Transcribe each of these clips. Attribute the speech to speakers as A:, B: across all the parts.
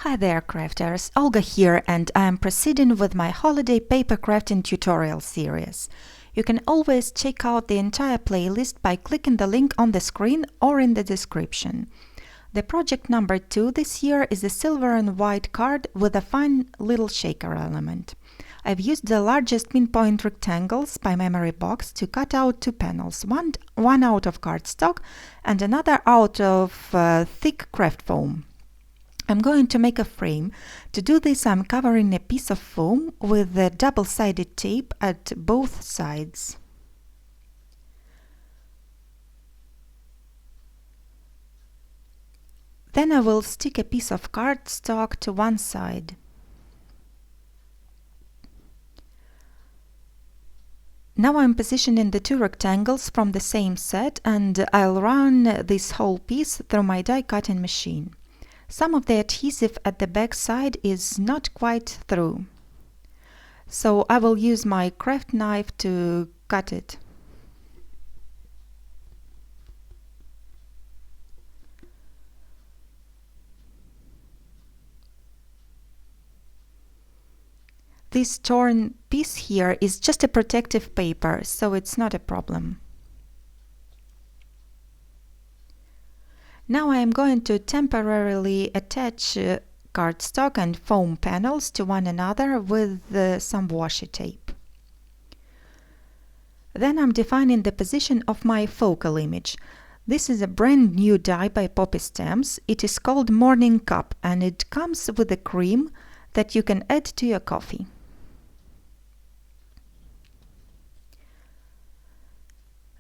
A: Hi there crafters, Olga here, and I am proceeding with my holiday paper crafting tutorial series. You can always check out the entire playlist by clicking the link on the screen or in the description. The project number 2 this year is a silver and white card with a fine little shaker element. I've used the largest pinpoint rectangles by Memory Box to cut out two panels, one out of cardstock and another out of thick craft foam. I'm going to make a frame. To do this, I'm covering a piece of foam with the double-sided tape at both sides. Then I will stick a piece of cardstock to one side. Now I'm positioning the two rectangles from the same set, and I'll run this whole piece through my die cutting machine. Some of the adhesive at the back side is not quite through, so I will use my craft knife to cut it. This torn piece here is just a protective paper, so it's not a problem. Now I am going to temporarily attach cardstock and foam panels to one another with some washi tape. Then I'm defining the position of my focal image. This is a brand new die by Poppy Stamps. It is called Morning Cup and it comes with a cream that you can add to your coffee.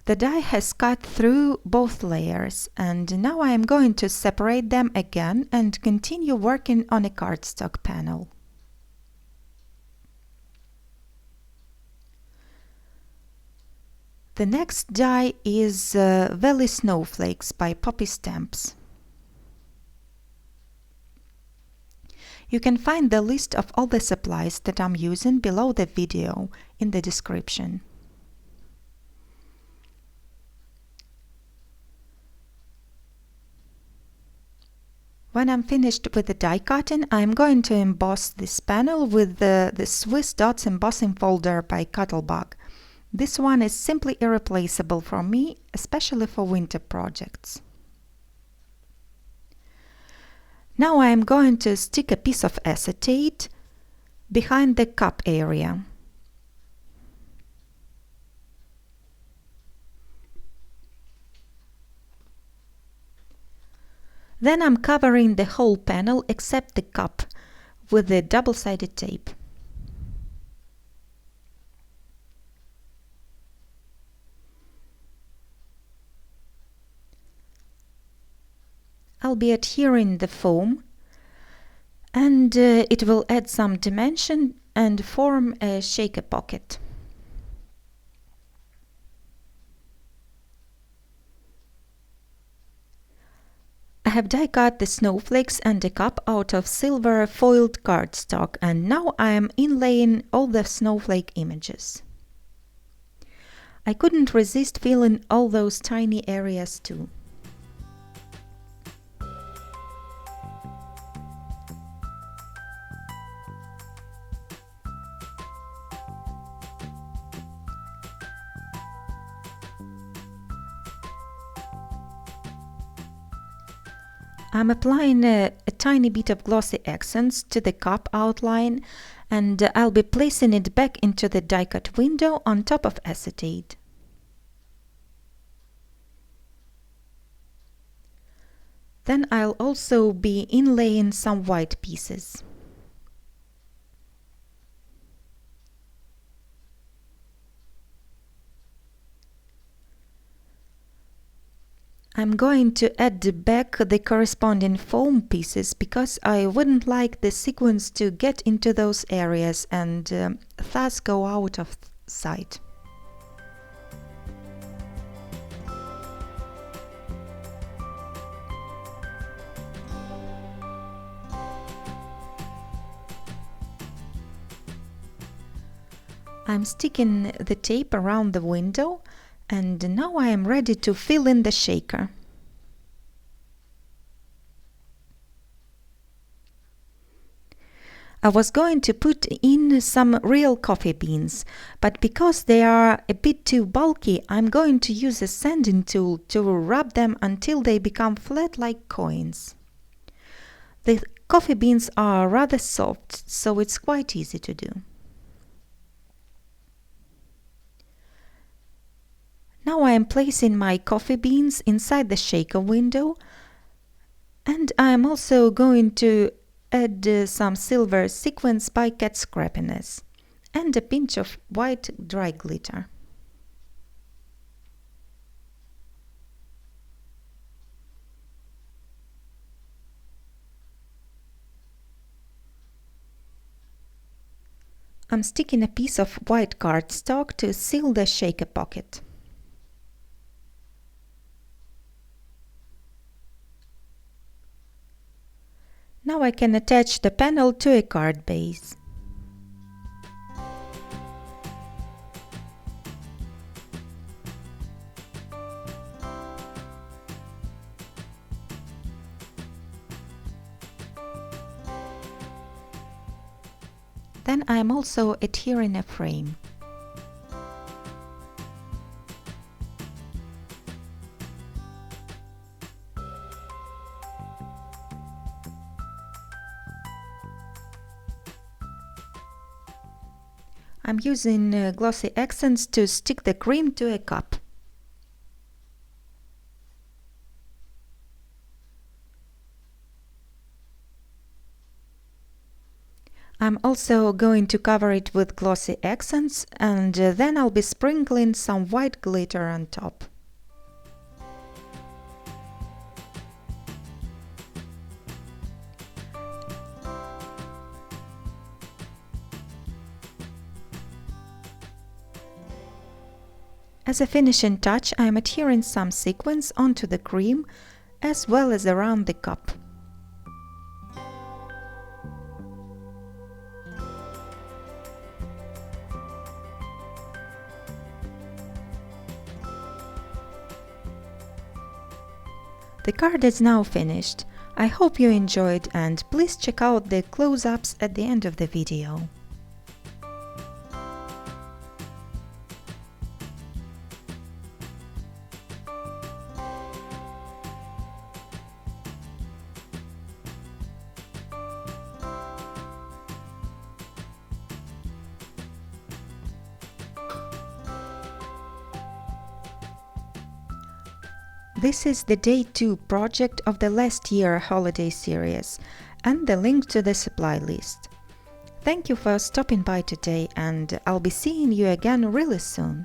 A: The die has cut through both layers, and now I am going to separate them again and continue working on a cardstock panel. The next die is Valley Snowflakes by Poppy Stamps. You can find the list of all the supplies that I'm using below the video in the description. When I'm finished with the die cutting, I'm going to emboss this panel with the Swiss Dots embossing folder by Cuttlebug. This one is simply irreplaceable for me, especially for winter projects. Now I am going to stick a piece of acetate behind the cup area. Then I'm covering the whole panel except the cup with the double-sided tape. I'll be adhering the foam, and it will add some dimension and form a shaker pocket. I have die cut the snowflakes and the cup out of silver foiled cardstock, and now I am inlaying all the snowflake images. I couldn't resist filling all those tiny areas too. I'm applying a tiny bit of glossy accents to the cup outline, and I'll be placing it back into the die cut window on top of acetate. Then I'll also be inlaying some white pieces. I'm going to add back the corresponding foam pieces because I wouldn't like the sequins to get into those areas and thus go out of sight. I'm sticking the tape around the window, and now I am ready to fill in the shaker. I was going to put in some real coffee beans, but because they are a bit too bulky, I'm going to use a sanding tool to rub them until they become flat like coins. The coffee beans are rather soft, so it's quite easy to do. Now I am placing my coffee beans inside the shaker window, and I am also going to add some silver sequins by Cat Scrappiness and a pinch of white dry glitter. I'm sticking a piece of white cardstock to seal the shaker pocket. Now I can attach the panel to a card base. Then I am also adhering a frame. I'm using glossy accents to stick the cream to a cup. I'm also going to cover it with glossy accents, and then I'll be sprinkling some white glitter on top. As a finishing touch, I am adhering some sequins onto the cream as well as around the cup. The card is now finished. I hope you enjoyed, and please check out the close-ups at the end of the video. This is the Day 2 project of the last year holiday series and the link to the supply list. Thank you for stopping by today, and I'll be seeing you again really soon.